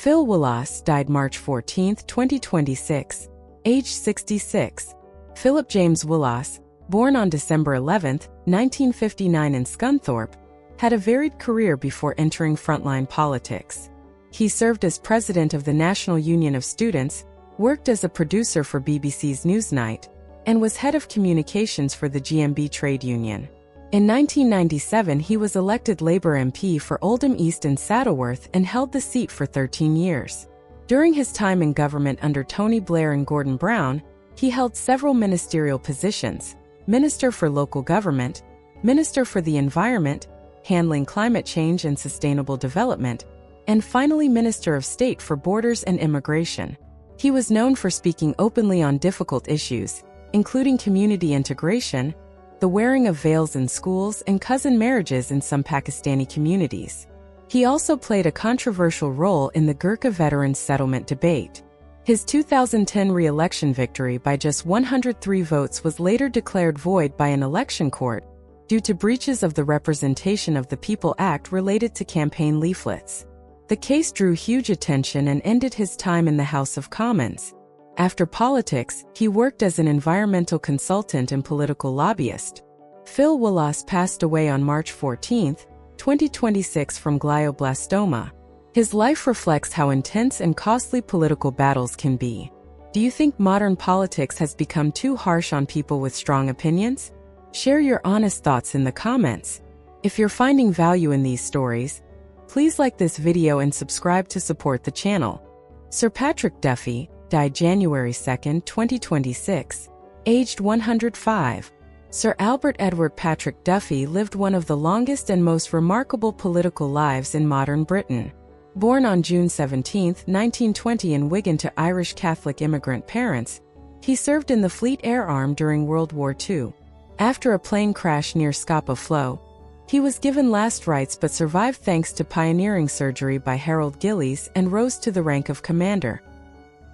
Phil Woolas died March 14, 2026, aged 66. Philip James Woolas, born on December 11, 1959 in Scunthorpe, had a varied career before entering frontline politics. He served as president of the National Union of Students, worked as a producer for BBC's Newsnight, and was head of communications for the GMB trade union. In 1997 he was elected Labour MP for Oldham East and Saddleworth and held the seat for 13 years. During his time in government under Tony Blair and Gordon Brown, he held several ministerial positions: Minister for Local Government, Minister for the Environment, handling climate change and sustainable development, and finally Minister of State for Borders and Immigration. He was known for speaking openly on difficult issues, including community integration, the wearing of veils in schools, and cousin marriages in some Pakistani communities. He also played a controversial role in the Gurkha veterans settlement debate. His 2010 re-election victory by just 103 votes was later declared void by an election court due to breaches of the Representation of the People Act related to campaign leaflets. The case drew huge attention and ended his time in the House of Commons. After politics, he worked as an environmental consultant and political lobbyist. Phil Woolas passed away on March 14, 2026 from glioblastoma. His life reflects how intense and costly political battles can be. Do you think modern politics has become too harsh on people with strong opinions? Share your honest thoughts in the comments. If you're finding value in these stories, please like this video and subscribe to support the channel. Sir Patrick Duffy died January 2, 2026, aged 105. Sir Albert Edward Patrick Duffy lived one of the longest and most remarkable political lives in modern Britain. Born on June 17, 1920 in Wigan to Irish Catholic immigrant parents, he served in the Fleet Air Arm during World War II. After a plane crash near Scapa Flow, he was given last rites but survived thanks to pioneering surgery by Harold Gillies and rose to the rank of commander.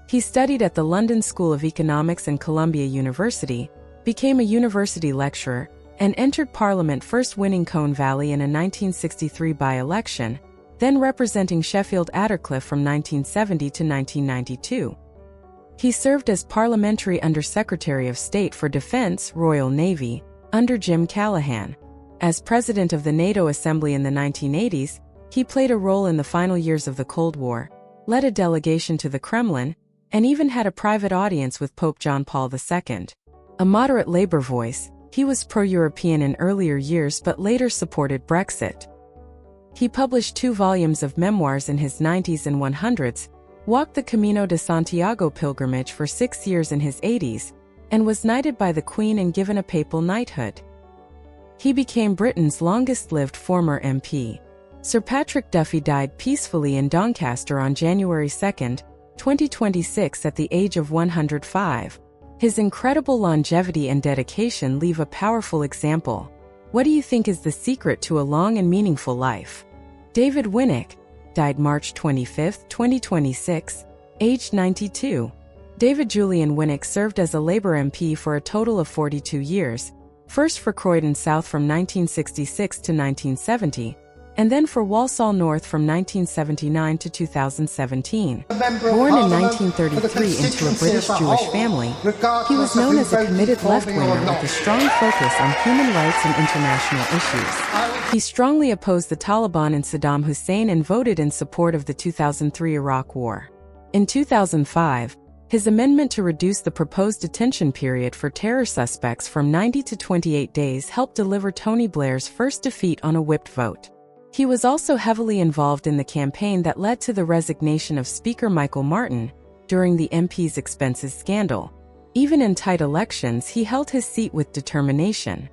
He studied at the London School of Economics and Columbia University, became a university lecturer, and entered Parliament first winning Colne Valley in a 1963 by-election, then representing Sheffield Attercliffe from 1970 to 1992. He served as Parliamentary Under-Secretary of State for Defence, Royal Navy, under Jim Callaghan. As President of the NATO Assembly in the 1980s, he played a role in the final years of the Cold War, led a delegation to the Kremlin, and even had a private audience with Pope John Paul II. A moderate Labour voice, he was pro-European in earlier years but later supported Brexit. He published 2 volumes of memoirs in his 90s and 100s, walked the Camino de Santiago pilgrimage for 6 years in his 80s, and was knighted by the Queen and given a papal knighthood. He became Britain's longest-lived former MP. Sir Patrick Duffy died peacefully in Doncaster on January 2, 2026 at the age of 105. His incredible longevity and dedication leave a powerful example. What do you think is the secret to a long and meaningful life? David Winnick died March 25, 2026, aged 92. David Julian Winnick served as a Labour MP for a total of 42 years, first for Croydon South from 1966 to 1970, and then for Walsall North from 1979 to 2017. Born in 1933 into a British Jewish family, he was known as a committed left-winger with a strong focus on human rights and international issues. He strongly opposed the Taliban and Saddam Hussein and voted in support of the 2003 Iraq War. In 2005, his amendment to reduce the proposed detention period for terror suspects from 90 to 28 days helped deliver Tony Blair's first defeat on a whipped vote. He was also heavily involved in the campaign that led to the resignation of Speaker Michael Martin during the MP's expenses scandal. Even in tight elections, he held his seat with determination.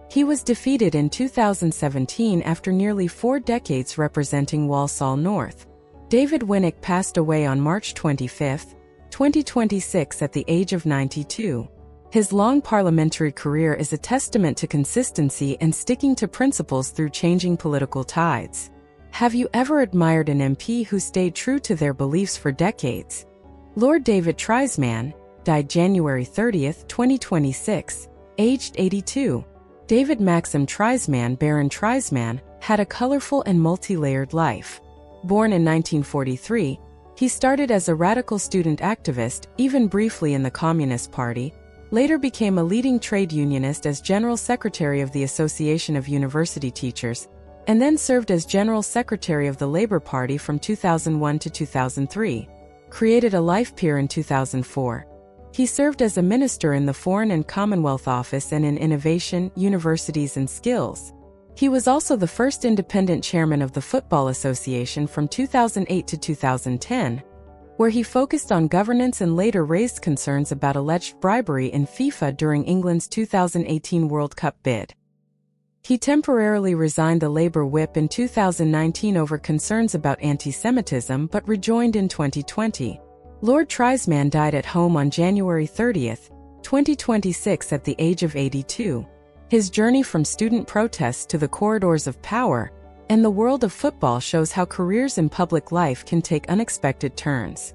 He was defeated in 2017 after nearly 4 decades representing Walsall North. David Winnick passed away on March 25, 2026 at the age of 92. His long parliamentary career is a testament to consistency and sticking to principles through changing political tides. Have you ever admired an MP who stayed true to their beliefs for decades? Lord David Triesman died January 30, 2026, aged 82. David Maxim Triesman, Baron Triesman, had a colorful and multi-layered life. Born in 1943, he started as a radical student activist, even briefly in the Communist Party, later became a leading trade unionist as General Secretary of the Association of University Teachers, and then served as General Secretary of the Labour Party from 2001 to 2003. Created a life peer in 2004. He served as a minister in the Foreign and Commonwealth Office and in Innovation, Universities and Skills. He was also the first independent chairman of the Football Association from 2008 to 2010, where he focused on governance and later raised concerns about alleged bribery in FIFA during England's 2018 World Cup bid. He temporarily resigned the Labour whip in 2019 over concerns about anti-Semitism but rejoined in 2020. Lord Triesman died at home on January 30, 2026 at the age of 82. His journey from student protests to the corridors of power and the world of football shows how careers in public life can take unexpected turns.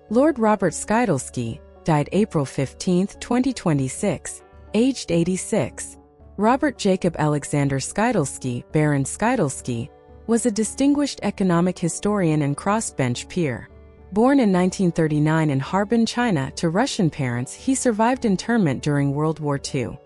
Lord Robert Skidelsky died April 15, 2026, aged 86. Robert Jacob Alexander Skidelsky, Baron Skidelsky, was a distinguished economic historian and crossbench peer. Born in 1939 in Harbin, China, to Russian parents, he survived internment during World War II.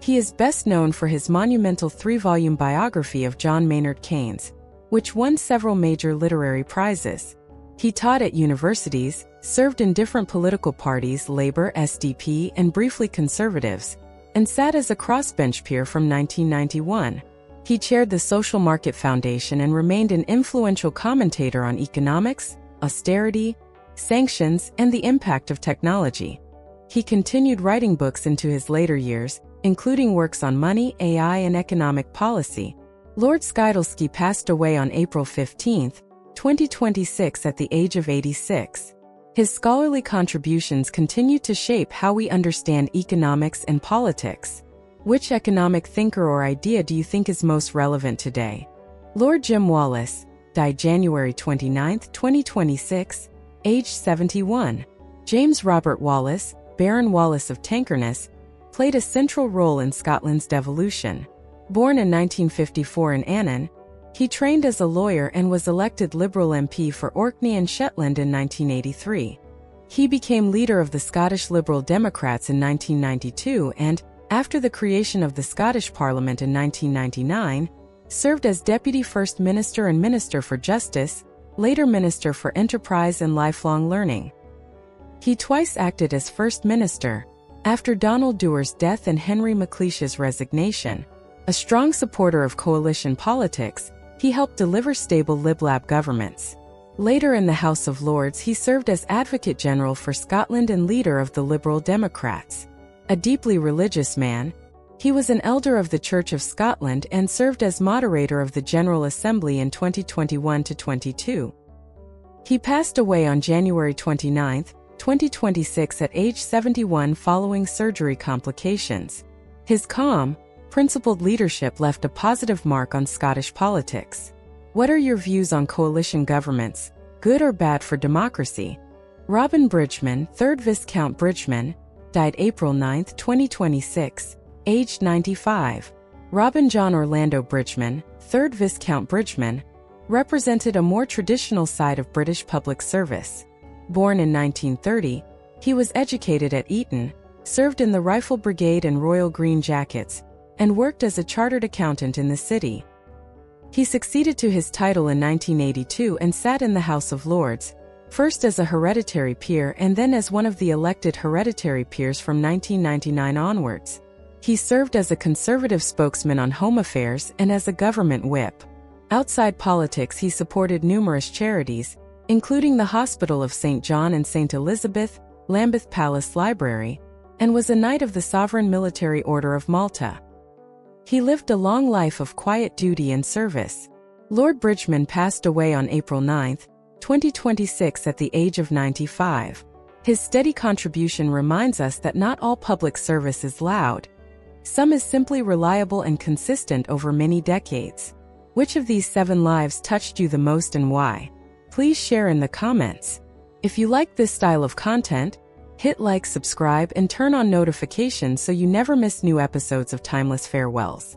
He is best known for his monumental 3-volume biography of John Maynard Keynes, which won several major literary prizes. He taught at universities, served in different political parties, Labour, SDP, and briefly Conservatives, and sat as a crossbench peer from 1991. He chaired the Social Market Foundation and remained an influential commentator on economics, austerity, sanctions, and the impact of technology. He continued writing books into his later years, including works on money, AI, and economic policy. Lord Skidelsky passed away on April 15, 2026 at the age of 86. His scholarly contributions continue to shape how we understand economics and politics. Which economic thinker or idea do you think is most relevant today? Lord Jim Wallace died January 29, 2026, aged 71. James Robert Wallace, Baron Wallace of Tankerness, played a central role in Scotland's devolution. Born in 1954 in Annan, he trained as a lawyer and was elected Liberal MP for Orkney and Shetland in 1983. He became leader of the Scottish Liberal Democrats in 1992 and, after the creation of the Scottish Parliament in 1999, served as Deputy First Minister and Minister for Justice, later Minister for Enterprise and Lifelong Learning. He twice acted as First Minister. After Donald Dewar's death and Henry MacLeish's resignation, a strong supporter of coalition politics, he helped deliver stable Lib-Lab governments. Later in the House of Lords, he served as Advocate General for Scotland and leader of the Liberal Democrats. A deeply religious man, he was an elder of the Church of Scotland and served as moderator of the General Assembly in 2021-22. He passed away on January 29, 2026 at age 71 following surgery complications. His calm, principled leadership left a positive mark on Scottish politics. What are your views on coalition governments, good or bad for democracy? Robin Bridgeman, 3rd Viscount Bridgeman, died April 9, 2026, aged 95. Robin John Orlando Bridgeman, 3rd Viscount Bridgeman, represented a more traditional side of British public service. Born in 1930, he was educated at Eton, served in the Rifle Brigade and Royal Green Jackets, and worked as a chartered accountant in the city. He succeeded to his title in 1982 and sat in the House of Lords, first as a hereditary peer and then as one of the elected hereditary peers from 1999 onwards. He served as a Conservative spokesman on home affairs and as a government whip. Outside politics, he supported numerous charities, including the Hospital of St. John and St. Elizabeth, Lambeth Palace Library, and was a Knight of the Sovereign Military Order of Malta. He lived a long life of quiet duty and service. Lord Bridgeman passed away on April 9, 2026 at the age of 95. His steady contribution reminds us that not all public service is loud. Some is simply reliable and consistent over many decades. Which of these 7 lives touched you the most and why? Please share in the comments. If you like this style of content, hit like, subscribe, and turn on notifications so you never miss new episodes of Timeless Farewells.